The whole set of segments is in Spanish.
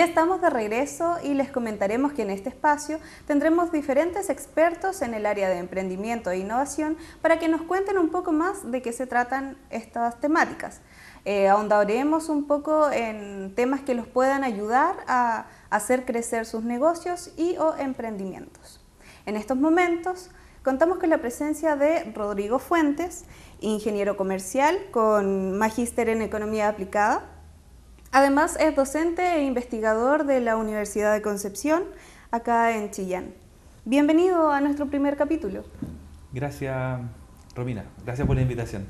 estamos de regreso y les comentaremos que en este espacio tendremos diferentes expertos en el área de emprendimiento e innovación para que nos cuenten un poco más de qué se tratan estas temáticas. Ahondaremos un poco en temas que los puedan ayudar a hacer crecer sus negocios y o emprendimientos. En estos momentos contamos con la presencia de Rodrigo Fuentes, ingeniero comercial con magíster en Economía Aplicada. Además es docente e investigador de la Universidad de Concepción, acá en Chillán. Bienvenido a nuestro primer capítulo. Gracias, Romina. Gracias por la invitación.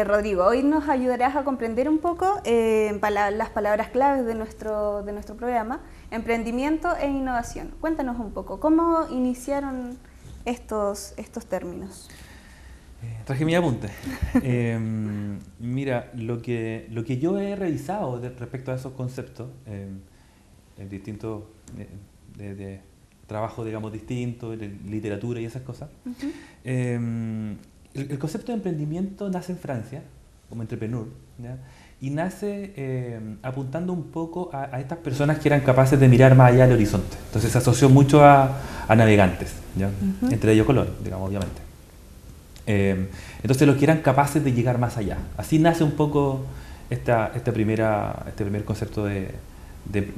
Rodrigo, hoy nos ayudarás a comprender un poco las palabras claves de nuestro programa, emprendimiento e innovación. Cuéntanos un poco, ¿cómo iniciaron estos términos? Traje mi apunte. Mira, lo que yo he revisado respecto a esos conceptos, en distintos de trabajo, digamos, distintos, de literatura y esas cosas, el concepto de emprendimiento nace en Francia, como entrepreneur, ¿ya? Y nace apuntando un poco a estas personas que eran capaces de mirar más allá del horizonte. Entonces se asoció mucho a navegantes, ¿ya? Entre ellos Colón, digamos, obviamente. Entonces los que eran capaces de llegar más allá. Así nace un poco este primer concepto de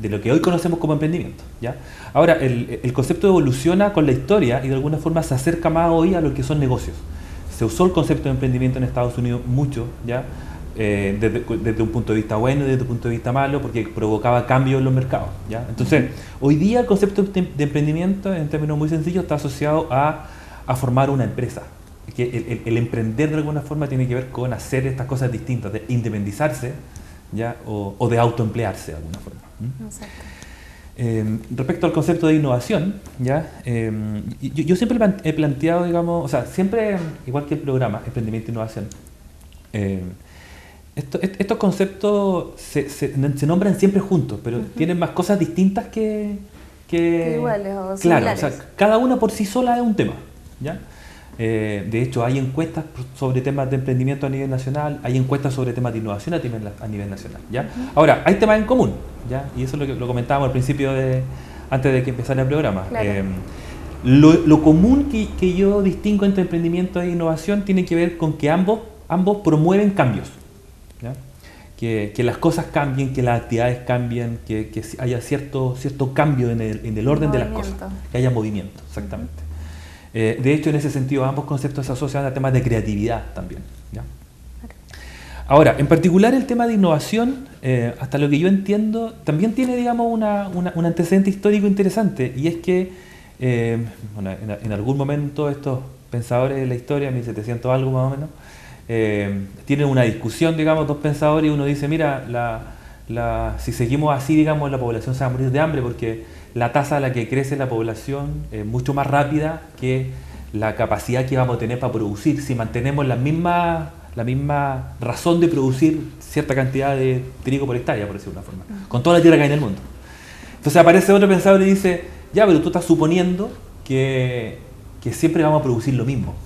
lo que hoy conocemos como emprendimiento, ¿ya? Ahora, el concepto evoluciona con la historia y de alguna forma se acerca más hoy a lo que son negocios. Se usó el concepto de emprendimiento en Estados Unidos mucho, ¿ya? Desde un punto de vista bueno y desde un punto de vista malo, porque provocaba cambios en los mercados, ¿ya? Entonces, hoy día el concepto de emprendimiento, en términos muy sencillos, está asociado a formar una empresa. Que el emprender de alguna forma tiene que ver con hacer estas cosas distintas, de independizarse, ¿ya? O de autoemplearse de alguna forma. Exacto. Respecto al concepto de innovación, ¿ya? Yo siempre he planteado, digamos, o sea, siempre, igual que el programa Emprendimiento e Innovación, estos conceptos se nombran siempre juntos, pero tienen más cosas distintas que iguales o claro, similares. o sea, cada una por sí sola es un tema, ¿ya? De hecho, hay encuestas sobre temas de emprendimiento a nivel nacional, hay encuestas sobre temas de innovación a nivel nacional, ¿ya? Ahora, hay temas en común, ¿ya? Y eso es lo que lo comentábamos al principio, antes de que empezara el programa. Claro. Lo común que yo distingo entre emprendimiento e innovación tiene que ver con que ambos promueven cambios, ¿ya? Que las cosas cambien, que las actividades cambien, que haya cierto cambio en el orden de las cosas, que haya movimiento, exactamente. De hecho, en ese sentido, ambos conceptos se asocian a temas de creatividad también, ¿ya? Ahora, en particular el tema de innovación, hasta lo que yo entiendo, también tiene, digamos, un antecedente histórico interesante, y es que en algún momento estos pensadores de la historia, 1700 algo más o menos, tienen una discusión, digamos, dos pensadores, y uno dice, mira, si seguimos así, digamos, la población se va a morir de hambre, porque la tasa a la que crece la población es mucho más rápida que la capacidad que vamos a tener para producir. Si mantenemos la misma razón de producir cierta cantidad de trigo por hectárea, por decirlo de una forma, con toda la tierra que hay en el mundo. Entonces aparece otro pensador y dice, ya, pero tú estás suponiendo que siempre vamos a producir lo mismo.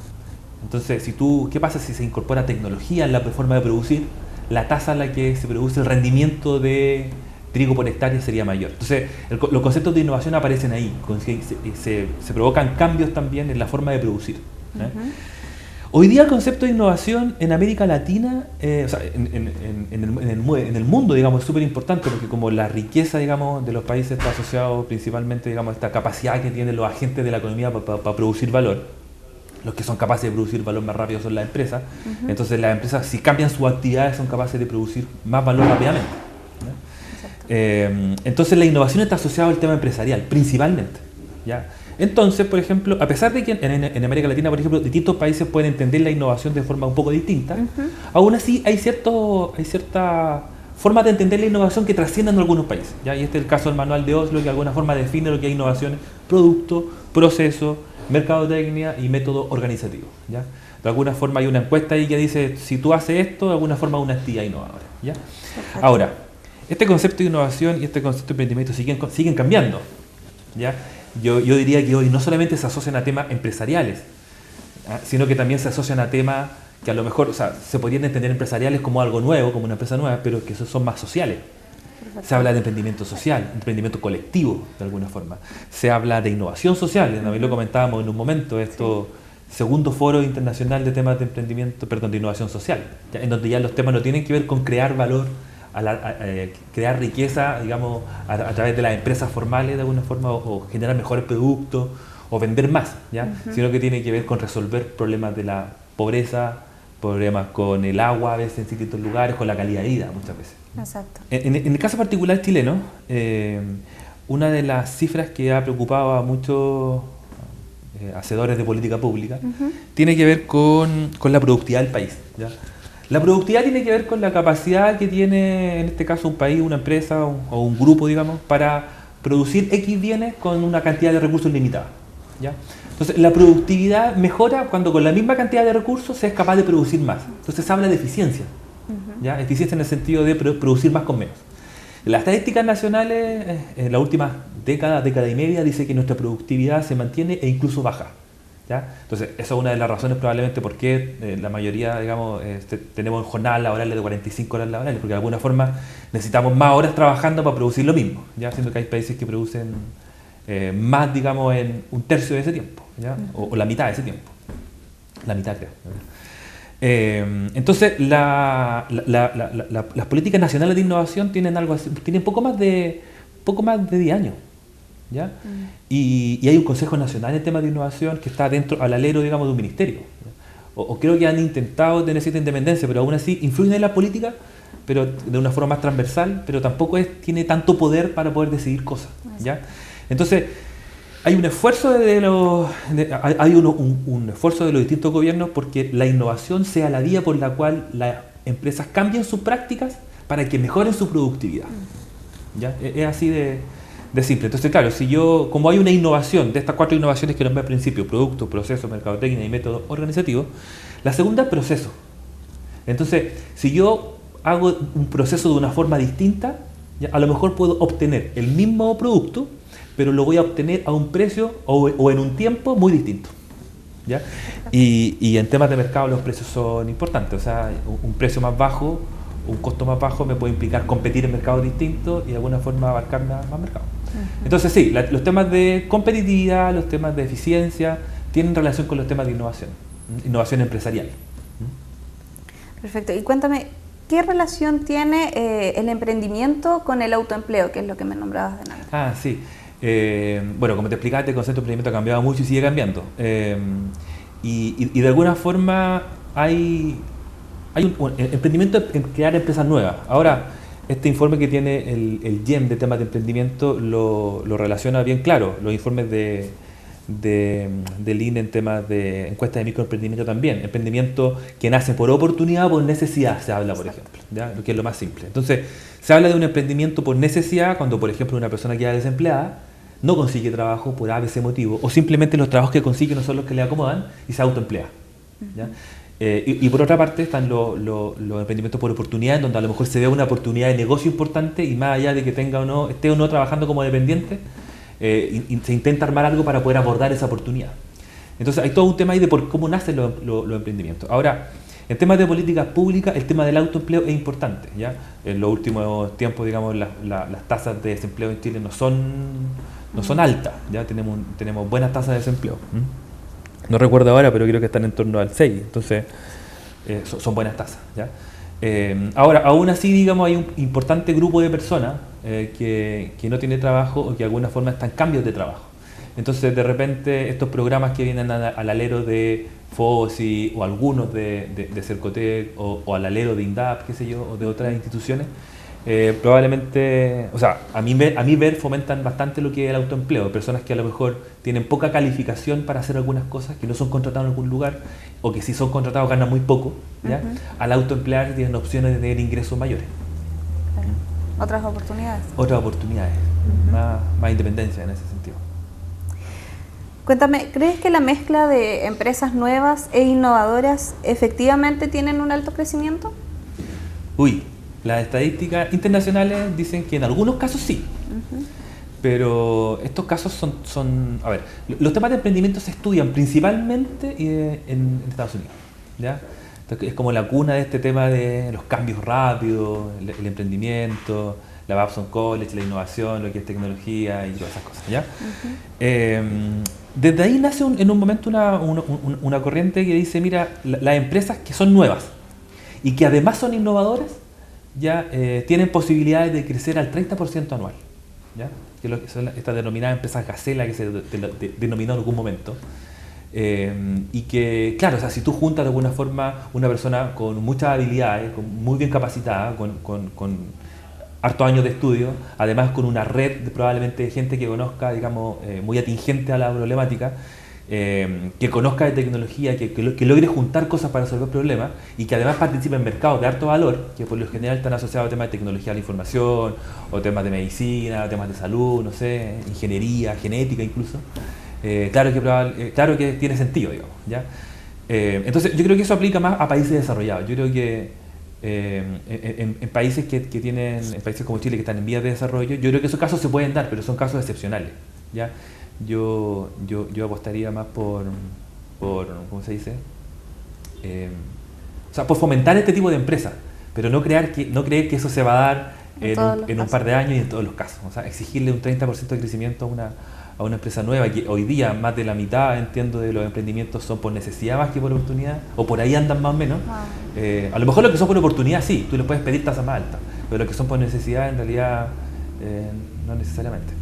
Entonces, ¿qué pasa si se incorpora tecnología en la forma de producir? La tasa a la que se produce el rendimiento de trigo por hectárea sería mayor. Entonces, los conceptos de innovación aparecen ahí, se provocan cambios también en la forma de producir, ¿eh? Hoy día el concepto de innovación en América Latina, o sea, en el mundo, digamos, es súper importante, porque como la riqueza, digamos, de los países está asociado principalmente, digamos, a esta capacidad que tienen los agentes de la economía para producir valor. Los que son capaces de producir valor más rápido son las empresas. Entonces las empresas, si cambian sus actividades, son capaces de producir más valor rápidamente, ¿no? Entonces la innovación está asociada al tema empresarial, principalmente, ¿ya? Entonces, por ejemplo, a pesar de que en América Latina, por ejemplo, distintos países pueden entender la innovación de forma un poco distinta, aún así hay cierta forma de entender la innovación que trascienden en algunos países, ¿ya? Y este es el caso del manual de Oslo, que de alguna forma define lo que es innovación: producto, proceso, mercadotecnia y método organizativo, ¿ya? De alguna forma hay una encuesta ahí que dice, si tú haces esto, de alguna forma es una actividad innovadora, ¿ya? Ahora, este concepto de innovación y este concepto de emprendimiento siguen cambiando, ¿ya? Yo diría que hoy no solamente se asocian a temas empresariales, ¿ya? Sino que también se asocian a temas que a lo mejor, o sea, se podrían entender empresariales como algo nuevo, como una empresa nueva, pero que esos son más sociales. Se habla de emprendimiento social, emprendimiento colectivo, de alguna forma. Se habla de innovación social, también lo comentábamos en un momento, esto, segundo foro internacional de temas de emprendimiento, perdón, de innovación social, ¿ya? En donde ya los temas no tienen que ver con crear valor, crear riqueza, digamos, a través de las empresas formales de alguna forma, o generar mejores productos, o vender más, ¿ya? Sino que tiene que ver con resolver problemas de la pobreza, problemas con el agua a veces en distintos lugares, con la calidad de vida muchas veces. Exacto. En el caso particular chileno, una de las cifras que ha preocupado a muchos hacedores de política pública tiene que ver con la productividad del país, ¿ya? La productividad tiene que ver con la capacidad que tiene, en este caso, un país, una empresa o un grupo, digamos, para producir X bienes con una cantidad de recursos limitada, ¿ya? Entonces, la productividad mejora cuando con la misma cantidad de recursos se es capaz de producir más. Entonces, se habla de eficiencia, ¿ya? Eficiencia en el sentido de producir más con menos. Las estadísticas nacionales, en la última década y media, dice que nuestra productividad se mantiene e incluso baja, ¿ya? Entonces, esa es una de las razones probablemente por qué la mayoría, digamos, tenemos jornadas laborales de 45 horas laborales, porque de alguna forma necesitamos más horas trabajando para producir lo mismo, ¿ya? Siendo que hay países que producen más, digamos, en un tercio de ese tiempo, ¿ya? O la mitad de ese tiempo. La mitad, creo. Entonces, las políticas nacionales de innovación tienen algo así, tienen poco más de 10 años, ¿ya? Y hay un Consejo Nacional en temas de innovación que está dentro, al alero, digamos, de un ministerio, ¿ya? O creo que han intentado tener cierta independencia, pero aún así influyen en la política, pero de una forma más transversal, pero tampoco tiene tanto poder para poder decidir cosas, ¿ya? Entonces, hay un esfuerzo un esfuerzo de los distintos gobiernos porque la innovación sea la vía por la cual las empresas cambien sus prácticas para que mejoren su productividad, ¿ya? Es así de simple. Entonces, claro, como hay una innovación, de estas 4 innovaciones que nombré al principio, producto, proceso, mercadotecnia y método organizativo, la segunda es proceso. Entonces, si yo hago un proceso de una forma distinta, ¿ya? A lo mejor puedo obtener el mismo producto, pero lo voy a obtener a un precio o en un tiempo muy distinto, ¿ya? Y en temas de mercado los precios son importantes, o sea, un precio más bajo, un costo más bajo me puede implicar competir en mercados distintos y de alguna forma abarcar más mercado. Entonces sí, los temas de competitividad, los temas de eficiencia tienen relación con los temas de innovación empresarial. Perfecto, y cuéntame, ¿qué relación tiene el emprendimiento con el autoempleo, que es lo que me nombrabas de nada? Sí. Bueno, como te explicaba, el concepto de emprendimiento ha cambiado mucho y sigue cambiando. Y de alguna forma hay un emprendimiento en crear empresas nuevas. Ahora, este informe que tiene el GEM de temas de emprendimiento lo relaciona bien claro. Los informes del INE en temas de encuestas de microemprendimiento también. Emprendimiento que nace por oportunidad o por necesidad, se habla, por ejemplo, ¿ya? Lo que es lo más simple. Entonces, se habla de un emprendimiento por necesidad cuando, por ejemplo, una persona queda desempleada, no consigue trabajo por ABC motivo, o simplemente los trabajos que consigue no son los que le acomodan y se autoemplea, ¿ya? Y por otra parte están los emprendimientos por oportunidad, en donde a lo mejor se ve una oportunidad de negocio importante y más allá de que esté o no trabajando como dependiente, y se intenta armar algo para poder abordar esa oportunidad. Entonces hay todo un tema ahí de por cómo nacen los emprendimientos. Ahora, en temas de políticas públicas, el tema del autoempleo es importante, ¿ya? En los últimos tiempos, digamos, las tasas de desempleo en Chile no son altas, ¿ya? Tenemos buenas tasas de desempleo. No recuerdo ahora, pero creo que están en torno al 6, entonces son buenas tasas, ¿ya? Ahora, aún así, digamos, hay un importante grupo de personas que no tiene trabajo o que de alguna forma están en cambios de trabajo. Entonces, de repente, estos programas que vienen al alero de FOSI o algunos de Cercotec o al alero de INDAP, qué sé yo, o de otras instituciones, probablemente, o sea, a mí ver fomentan bastante lo que es el autoempleo, personas que a lo mejor tienen poca calificación para hacer algunas cosas, que no son contratados en algún lugar, o que si son contratados ganan muy poco, ¿ya? Al autoemplear tienen opciones de tener ingresos mayores. Claro. Otras oportunidades. Otras oportunidades, más independencia en ese sentido. Cuéntame, ¿crees que la mezcla de empresas nuevas e innovadoras efectivamente tienen un alto crecimiento? Las estadísticas internacionales dicen que en algunos casos sí, pero estos casos son... A ver, los temas de emprendimiento se estudian principalmente en Estados Unidos, ¿ya? Es como la cuna de este tema de los cambios rápidos, el emprendimiento, la Babson College, la innovación, lo que es tecnología y todas esas cosas, ¿ya? Desde ahí nace en un momento una corriente que dice, mira, las empresas que son nuevas y que además son innovadoras, ya tienen posibilidades de crecer al 30% anual, ¿ya? Que son estas denominadas empresas gacela que se denominó en algún momento. Y que, claro, o sea, si tú juntas de alguna forma una persona con muchas habilidades, muy bien capacitada, con hartos años de estudio, además con una red probablemente de gente que conozca, digamos, muy atingente a la problemática, que conozca de tecnología, que logre juntar cosas para resolver problemas y que además participe en mercados de alto valor, que por lo general están asociados a temas de tecnología de la información, o temas de medicina, o temas de salud, no sé, ingeniería, genética incluso. Claro que tiene sentido, digamos, ¿ya? Entonces yo creo que eso aplica más a países desarrollados. Yo creo que en países que tienen, en países como Chile que están en vías de desarrollo, yo creo que esos casos se pueden dar, pero son casos excepcionales, ¿ya? Yo apostaría más por ¿cómo se dice? O sea, por fomentar este tipo de empresas, pero no creer que eso se va a dar en un par de años y en todos los casos. O sea, exigirle un 30% de crecimiento a una empresa nueva, que hoy día más de la mitad, entiendo, de los emprendimientos son por necesidad más que por oportunidad, o por ahí andan más o menos. Wow. A lo mejor los que son por oportunidad sí, tú les puedes pedir tasas más altas, pero los que son por necesidad en realidad no necesariamente.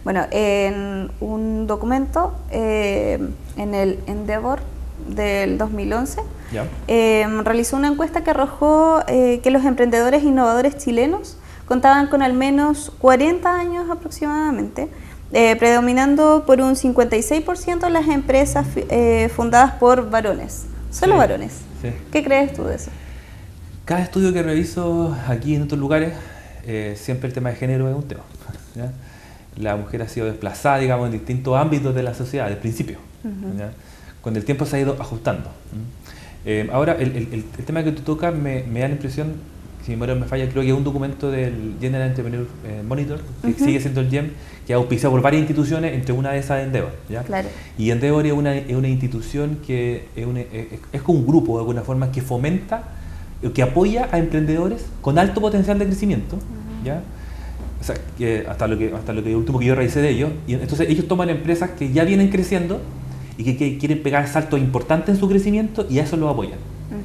Bueno, en un documento, en el Endeavor del 2011, realizó una encuesta que arrojó que los emprendedores e innovadores chilenos contaban con al menos 40 años aproximadamente, predominando por un 56% las empresas fundadas por varones, solo varones. Sí. ¿Qué crees tú de eso? Cada estudio que reviso aquí y en otros lugares, siempre el tema de género es un tema, ¿ya? La mujer ha sido desplazada, digamos, en distintos ámbitos de la sociedad, desde el principio. ¿Ya? Con el tiempo se ha ido ajustando. Ahora, el tema que tú tocas me da la impresión, si mi memoria me falla, creo que es un documento del General Entrepreneur Monitor, que sigue siendo el GEM, que ha auspiciado por varias instituciones, entre una de esas es Endeavor, ¿ya? Claro. Y Endeavor es una institución que es como un grupo, de alguna forma, que fomenta, que apoya a emprendedores con alto potencial de crecimiento, ¿ya? O sea, que hasta lo que último que yo revisé de ellos, y entonces ellos toman empresas que ya vienen creciendo y que quieren pegar saltos importantes en su crecimiento y a eso los apoyan.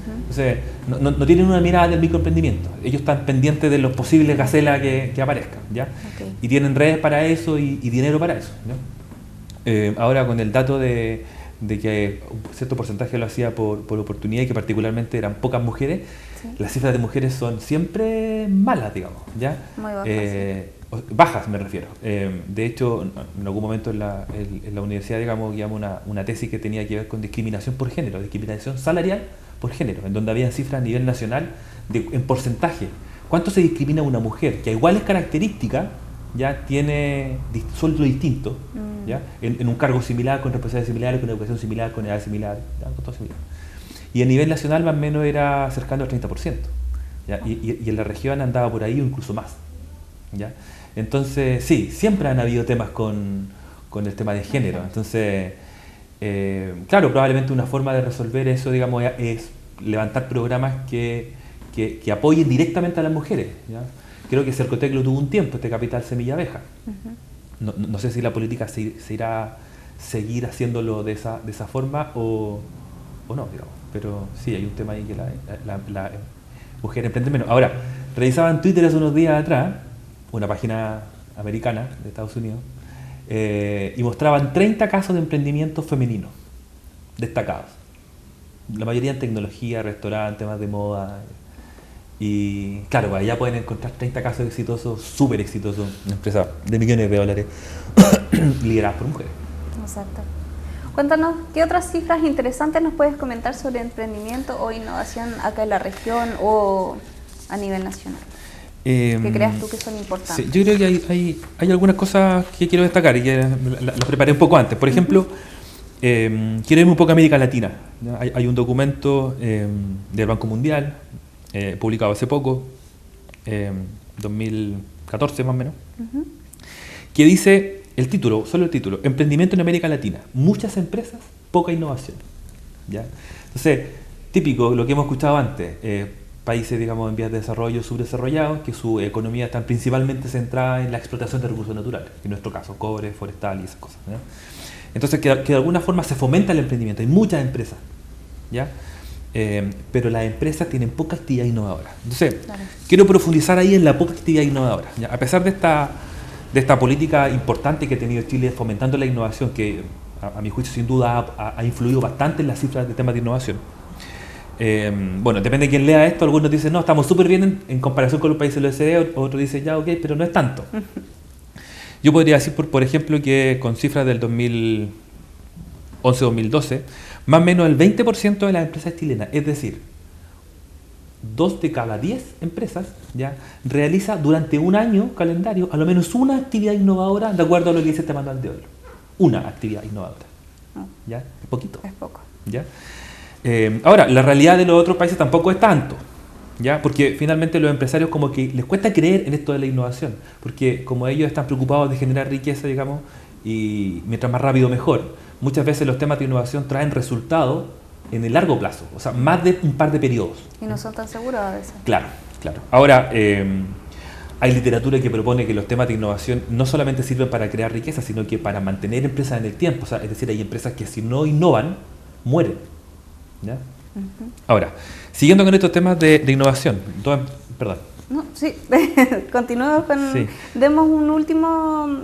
Entonces, no tienen una mirada del microemprendimiento, ellos están pendientes de los posibles gacelas que aparezcan, ¿ya? Okay. Y tienen redes para eso y dinero para eso, ¿ya? Ahora, con el dato de que un cierto porcentaje lo hacía por oportunidad y que particularmente eran pocas mujeres, sí. Las cifras de mujeres son siempre malas, digamos, ¿ya? Muy bajas. Bajas me refiero. De hecho, en algún momento en la universidad, digamos, una tesis que tenía que ver con discriminación por género, discriminación salarial por género, en donde había cifras a nivel nacional en porcentaje. ¿Cuánto se discrimina a una mujer que a iguales características ya tiene sueldo distinto, ¿ya? En un cargo similar, con responsabilidades similares, con educación similar, con edad similar, ¿ya? Con todo similar? Y a nivel nacional más o menos era cercano al 30%, ¿ya? Y en la región andaba por ahí o incluso más, ¿ya? Entonces, sí, siempre han habido temas con el tema de género. Entonces, claro, probablemente una forma de resolver eso, digamos, es levantar programas que apoyen directamente a las mujeres, ¿ya? Creo que Cercotec lo tuvo un tiempo, este Capital Semilla Abeja. No sé si la política se irá a seguir haciéndolo de esa forma o no, digamos. Pero sí, hay un tema ahí que la mujer emprende menos. Ahora, revisaba en Twitter hace unos días atrás, una página americana de Estados Unidos, y mostraban 30 casos de emprendimiento femenino destacados. La mayoría en tecnología, restaurantes, temas de moda. Y claro, allá pueden encontrar 30 casos exitosos, súper exitosos, una empresa de millones de dólares lideradas por mujeres. Exacto. Cuéntanos, ¿qué otras cifras interesantes nos puedes comentar sobre emprendimiento o innovación acá en la región o a nivel nacional? ¿Qué creas tú que son importantes? Sí, yo creo que hay algunas cosas que quiero destacar y que las preparé un poco antes. Por ejemplo, quiero irme un poco a América Latina. Hay un documento del Banco Mundial, publicado hace poco, 2014 más o menos, que dice solo el título, Emprendimiento en América Latina, muchas empresas, poca innovación, ¿ya? Entonces, típico, lo que hemos escuchado antes, países, digamos, en vías de desarrollo, subdesarrollados, que su economía está principalmente centrada en la explotación de recursos naturales, en nuestro caso, cobre, forestal y esas cosas, ¿ya? Entonces, que de alguna forma se fomenta el emprendimiento. Hay muchas empresas, ¿ya? Pero las empresas tienen poca actividad innovadora. Entonces, claro, quiero profundizar ahí en la poca actividad innovadora, ¿ya? A pesar de esta política importante que ha tenido Chile fomentando la innovación, que a mi juicio sin duda ha influido bastante en las cifras de temas de innovación. Bueno, depende de quién lea esto. Algunos dicen, no, estamos súper bien en comparación con los países del OECD, otros dicen, ya, ok, pero no es tanto. Yo podría decir, por ejemplo, que con cifras del 2011-2012, más o menos el 20% de las empresas chilenas, es decir, 2 de cada 10 empresas, ya realiza durante un año calendario a lo menos una actividad innovadora de acuerdo a lo que dice este manual de oro. Una actividad innovadora. ¿Ya? Es poquito. Es poco. ¿Ya? Ahora, la realidad de los otros países tampoco es tanto, ¿ya? Porque finalmente los empresarios como que les cuesta creer en esto de la innovación, porque como ellos están preocupados de generar riqueza, digamos, y mientras más rápido mejor, muchas veces los temas de innovación traen resultados en el largo plazo, o sea, más de un par de periodos. Y no son tan seguros a veces. Claro, claro. Ahora, hay literatura que propone que los temas de innovación no solamente sirven para crear riqueza, sino que para mantener empresas en el tiempo, o sea, es decir, hay empresas que si no innovan, mueren. ¿Ya? Ahora, siguiendo con estos temas de innovación, perdón. No, sí, continuamos con... Sí. Demos un último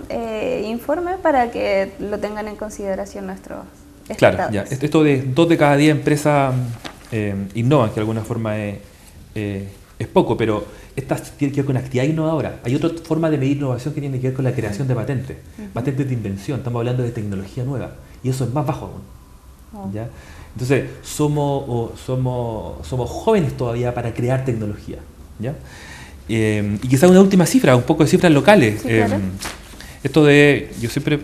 informe para que lo tengan en consideración nuestros espectadores. Claro, ya. Esto de 2 de cada 10 empresas innovan, que de alguna forma es poco, pero esta tiene que ver con actividad innovadora. Hay otra forma de medir innovación que tiene que ver con la creación de patentes, patentes de invención. Estamos hablando de tecnología nueva y eso es más bajo aún. ¿Ya? Entonces, somos jóvenes todavía para crear tecnología, ¿ya? Y quizás una última cifra, un poco de cifras locales. Sí, claro. Esto de, yo siempre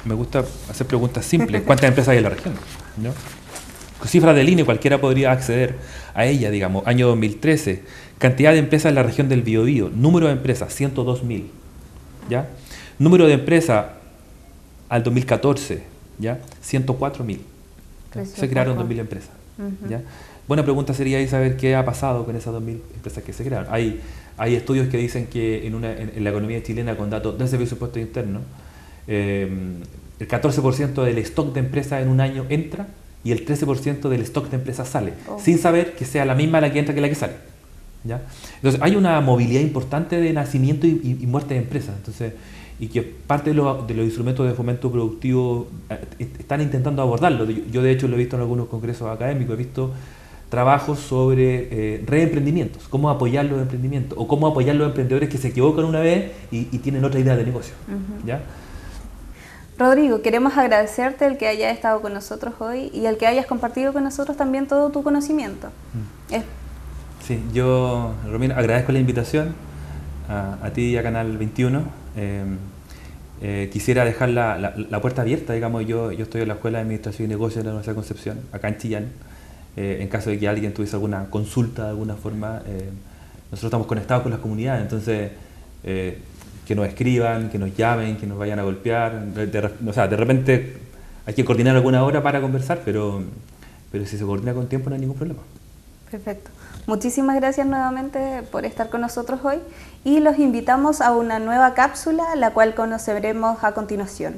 me gusta hacer preguntas simples. ¿Cuántas empresas hay en la región? ¿No? Con cifras del INE cualquiera podría acceder a ella, digamos. Año 2013, cantidad de empresas en la región del Biobío, número de empresas, 102.000, ¿ya? Número de empresas al 2014, ¿ya? 104.000. Se crearon 2.000 empresas. ¿Ya? Buena pregunta sería ahí saber qué ha pasado con esas 2.000 empresas que se crearon. Hay estudios que dicen que en la economía chilena, con datos del Servicio de Impuestos Internos, el 14% del stock de empresas en un año entra y el 13% del stock de empresas sale, sin saber que sea la misma la que entra que la que sale. ¿Ya? Entonces hay una movilidad importante de nacimiento y muerte de empresas. Entonces, y que parte de los instrumentos de fomento productivo están intentando abordarlo. Yo de hecho lo he visto en algunos congresos académicos, he visto trabajos sobre reemprendimientos, cómo apoyar los emprendimientos o cómo apoyar los emprendedores que se equivocan una vez y tienen otra idea de negocio. ¿Ya? Rodrigo, queremos agradecerte el que hayas estado con nosotros hoy y el que hayas compartido con nosotros también todo tu conocimiento. Sí, yo, Romina, agradezco la invitación a ti y a Canal 21. Quisiera dejar la puerta abierta, digamos. Yo estoy en la Escuela de Administración y Negocios de la Universidad de Concepción, acá en Chillán. En caso de que alguien tuviese alguna consulta de alguna forma, nosotros estamos conectados con las comunidades, entonces que nos escriban, que nos llamen, que nos vayan a golpear. O sea, de repente hay que coordinar alguna hora para conversar, pero si se coordina con tiempo no hay ningún problema. Perfecto. Muchísimas gracias nuevamente por estar con nosotros hoy y los invitamos a una nueva cápsula, la cual conoceremos a continuación.